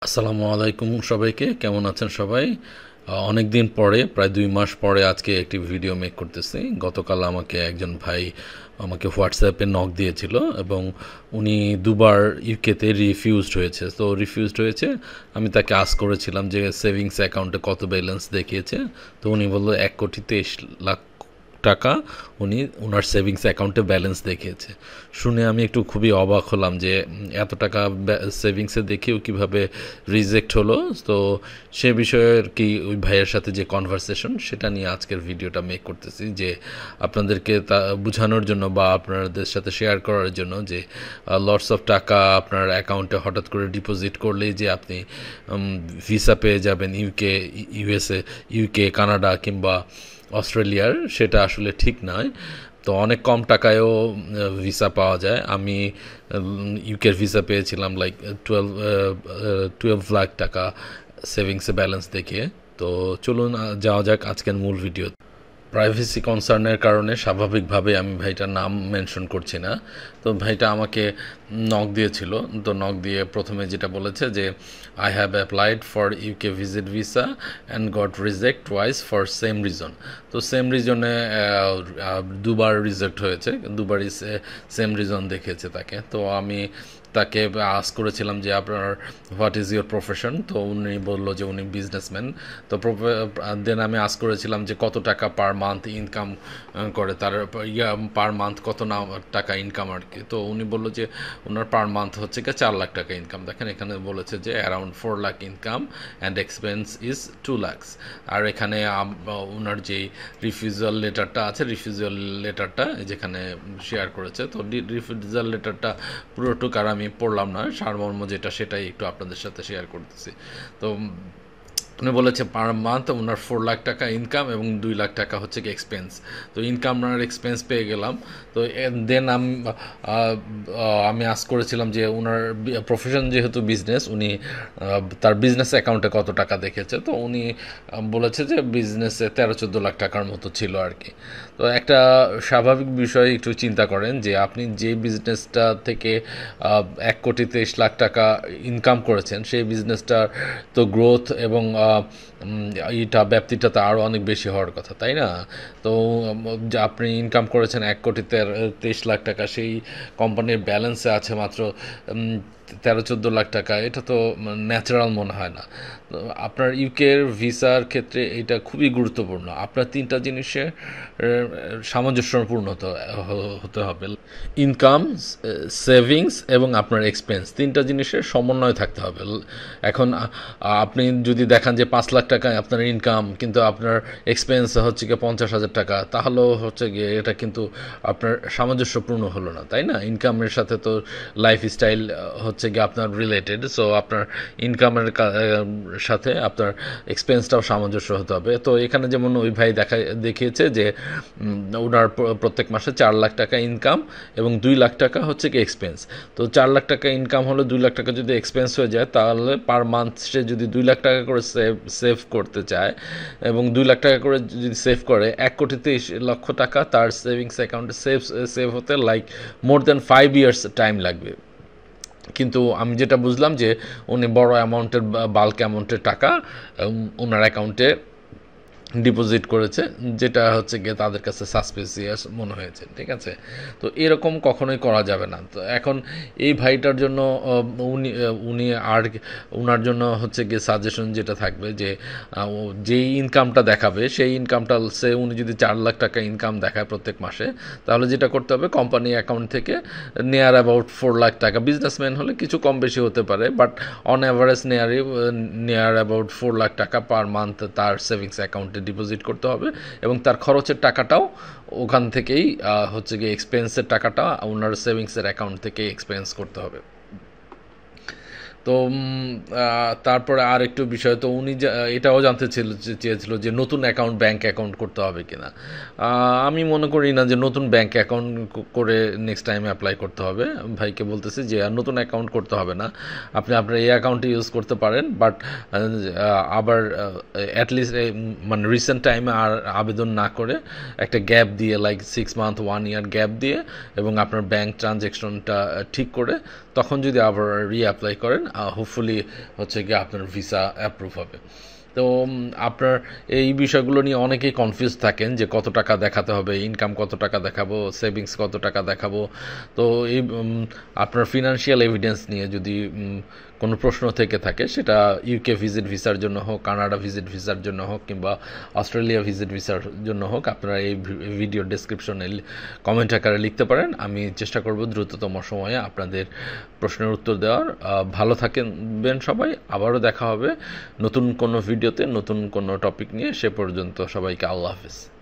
আসসালামু আলাইকুম সবাইকে, কেমন আছেন সবাই? অনেক দিন পরে, প্রায় 2 মাস পরে আজকে একটি ভিডিও মেক করতেছি। গতকাল আমাকে একজন ভাই আমাকে হোয়াটসঅ্যাপে নক দিয়েছিল এবং উনি দুবার ইউকেতে রিফিউজড হয়েছে। তো রিফিউজড হয়েছে, আমি তাকে আস্ক করেছিলাম যে সেভিংস অ্যাকাউন্টে কত ব্যালেন্স দেখিয়েছে। তো উনি বললো 1,23,00,000 টাকা উনি ওনার সেভিংস অ্যাকাউন্টে ব্যালেন্স দেখিয়েছে। শুনে আমি একটু খুবই অবাক হলাম যে এত টাকা সেভিংসে দেখেও কিভাবে রিজেক্ট হলো। তো সে বিষয়ে আর কি ওই ভাইয়ের সাথে যে কনভারসেশন সেটা নিয়ে আজকের ভিডিওটা মেক করতেছি, যে আপনাদেরকে তা বোঝানোর জন্য বা আপনাদের সাথে শেয়ার করার জন্য যে লটস অফ টাকা আপনার অ্যাকাউন্টে হঠাৎ করে ডিপোজিট করলেই যে আপনি ভিসা পেয়ে যাবেন ইউকে, কানাডা কিংবা অস্ট্রেলিয়ার, সেটা আসলে ঠিক নয়। তো অনেক কম টাকায়ও ভিসা পাওয়া যায়। আমি ইউকের ভিসা পেয়েছিলাম লাইক 12 লাখ টাকা সেভিংসে ব্যালেন্স দেখিয়ে। তো চলুন যাওয়া যাক আজকের মূল ভিডিও। প্রাইভেসি কনসার্নের কারণে স্বাভাবিকভাবে আমি ভাইটার নাম মেনশন করছি না। তো ভাইটা আমাকে নক দিয়েছিল। তো নক দিয়ে প্রথমে যেটা বলেছে যে I have applied for UK visit visa and got reject twice for same reason. তো সেম রিজনে দুবার রিজেক্ট হয়েছে, দুবারই সেম রিজন দেখিয়েছে তাকে। তো আমি তাকে আস্ক করেছিলাম যে আপনার হোয়াট ইজ ইউর প্রফেশন। তো উনি বললো যে উনি বিজনেসম্যান। তো দেন আমি আস্ক করেছিলাম যে কত টাকা পার মান্থ ইনকাম করে, তার পার মান্থ কত না টাকা ইনকাম আর কি। তো উনি বললো যে ওনার পার মান্থ হচ্ছে কি 4 লাখ টাকা ইনকাম। দেখেন এখানে বলেছে যে around 4 lakh income and expense is 2 lakhs. আর এখানে ওনার যেই রিফিউজাল লেটারটা আছে, রিফিউজাল লেটারটা যেখানে শেয়ার করেছে। তো রিফিউজাল লেটারটা পুরোটুক আর আমি পড়লাম না, সারমর্ম যেটা সেটাই একটু আপনাদের সাথে শেয়ার করতেছি। তো উনি বলেছে পার মান্থ ওনার 4 লাখ টাকা ইনকাম এবং 2 লাখ টাকা হচ্ছে কি এক্সপেন্স। তো ইনকাম আর এক্সপেন্স পেয়ে গেলাম। তো দেন আমি আস্ক করেছিলাম যে ওনার প্রফেশন যেহেতু বিজনেস, উনি তার বিজনেস অ্যাকাউন্টে কত টাকা দেখেছে। তো উনি বলেছে যে বিজনেসে 13-14 লাখ টাকার মতো ছিল আর কি। তো একটা স্বাভাবিক বিষয় একটু চিন্তা করেন যে আপনি যে বিজনেসটা থেকে 1,23,00,000 টাকা ইনকাম করেছেন, সেই বিজনেসটার তো গ্রোথ এবং এইটা ব্যাপ্তিটা তো আরও অনেক বেশি হওয়ার কথা, তাই না? তো আপনি ইনকাম করেছেন 1,23,00,000 টাকা, সেই কোম্পানির ব্যালেন্সে আছে মাত্র 13-14 লাখ টাকা। এটা তো ন্যাচারাল মনে হয় না। তো আপনার ইউকের ভিসার ক্ষেত্রে এটা খুবই গুরুত্বপূর্ণ। আপনার 3টা জিনিসের সামঞ্জস্যপূর্ণ হতে হবে। ইনকাম, সেভিংস এবং আপনার এক্সপেন্স, 3টা জিনিসের সমন্বয় থাকতে হবে। এখন আপনি যদি দেখান যে 5 লাখ টাকা আপনার ইনকাম কিন্তু আপনার এক্সপেন্স হচ্ছে গিয়ে 50,000 টাকা, তাহলেও হচ্ছে গিয়ে এটা কিন্তু আপনার সামঞ্জস্যপূর্ণ হলো না, তাই না? ইনকামের সাথে তো লাইফস্টাইল হচ্ছে গিয়ে আপনার রিলেটেড। সো আপনার ইনকামের সাথে আপনার এক্সপেন্সটাও সামঞ্জস্য হতে হবে। তো এখানে যেমন ওই ভাই দেখিয়েছে যে ওনার প্রত্যেক মাসে 4 লাখ টাকা ইনকাম এবং 2 লাখ টাকা হচ্ছে কি এক্সপেন্স। তো 4 লাখ টাকা ইনকাম হলে 2 লাখ টাকা যদি এক্সপেন্স হয়ে যায়, তাহলে পার মান্থ সে যদি 2 লাখ টাকা করে সেভ করতে চায় এবং 2 লাখ টাকা করে যদি সেভ করে, 1,23,00,000 টাকা তার সেভিংস অ্যাকাউন্টে সেভ হতে like more than 5 years time লাগবে। কিন্তু আমি যেটা বুঝলাম যে উনি বড় অ্যামাউন্টের, বাল্ক অ্যামাউন্টের টাকা ওনার অ্যাকাউন্টে ডিপোজিট করেছে, যেটা হচ্ছে গিয়ে তাদের কাছে সাসপিসিয়াস মনে হয়েছে, ঠিক আছে? তো এরকম কখনোই করা যাবে না। তো এখন এই ভাইটার জন্য উনি আর ওনার জন্য হচ্ছে গিয়ে সাজেশন যেটা থাকবে যে যেই ইনকামটা দেখাবে সেই ইনকামটা উনি যদি 4 লাখ টাকা ইনকাম দেখায় প্রত্যেক মাসে, তাহলে যেটা করতে হবে কোম্পানি অ্যাকাউন্ট থেকে নিয়ার অ্যাবাউট 4 লাখ টাকা, বিজনেসম্যান হলে কিছু কম বেশি হতে পারে, but on average near about 4 lakh টাকা পার মান্থ তার সেভিংস অ্যাকাউন্টে ডিপোজিট করতে হবে এবং তার খরচের টাকাটাও ওখান থেকেই হচ্ছে গিয়ে এক্সপেন্সের টাকাটা ওনার সেভিংসের অ্যাকাউন্ট থেকে এক্সপেন্স করতে হবে। তো তারপরে আর একটু বিষয়, তো উনি এটাও জানতে চেয়েছিল যে নতুন ব্যাংক অ্যাকাউন্ট করতে হবে কিনা। আমি মনে করি না যে নতুন ব্যাংক অ্যাকাউন্ট করে নেক্সট টাইমে অ্যাপ্লাই করতে হবে। ভাইকে বলতেছি যে নতুন অ্যাকাউন্ট করতে হবে না, আপনি আপনার এই অ্যাকাউন্টে ইউজ করতে পারেন, বাট আবার অ্যাটলিস্ট মানে রিসেন্ট টাইমে আর আবেদন না করে একটা গ্যাপ দিয়ে লাইক 6 মান্থ 1 ইয়ার গ্যাপ দিয়ে এবং আপনার ব্যাংক ট্রানজ্যাকশনটা ঠিক করে তখন যদি আবার রিঅ্যাপ্লাই করেন হোপফুলি হচ্ছে কি আপনার ভিসা অ্যাপ্রুভ হবে। তো আপনার এই বিষয়গুলো নিয়ে অনেকেই কনফিউজ থাকেন যে কত টাকা দেখাতে হবে, ইনকাম কত টাকা দেখাবো, সেভিংস কত টাকা দেখাবো। তো এই আপনার ফিনান্সিয়াল এভিডেন্স নিয়ে যদি কোনো প্রশ্ন থেকে থাকে, সেটা ইউকে ভিজিট ভিসার জন্য হোক, কানাডা ভিজিট ভিসার জন্য হোক, কিংবা অস্ট্রেলিয়া ভিজিট ভিসার জন্য হোক, আপনারা এই ভিডিও ডেসক্রিপশনে কমেন্ট আকারে লিখতে পারেন। আমি চেষ্টা করব দ্রুততম সময়ে আপনাদের প্রশ্নের উত্তর দেওয়ার। ভালো থাকবেন সবাই, আবারও দেখা হবে নতুন কোনো ভিডিওতে নতুন কোনো টপিক নিয়ে। সে পর্যন্ত সবাইকে আল্লাহ হাফেজ।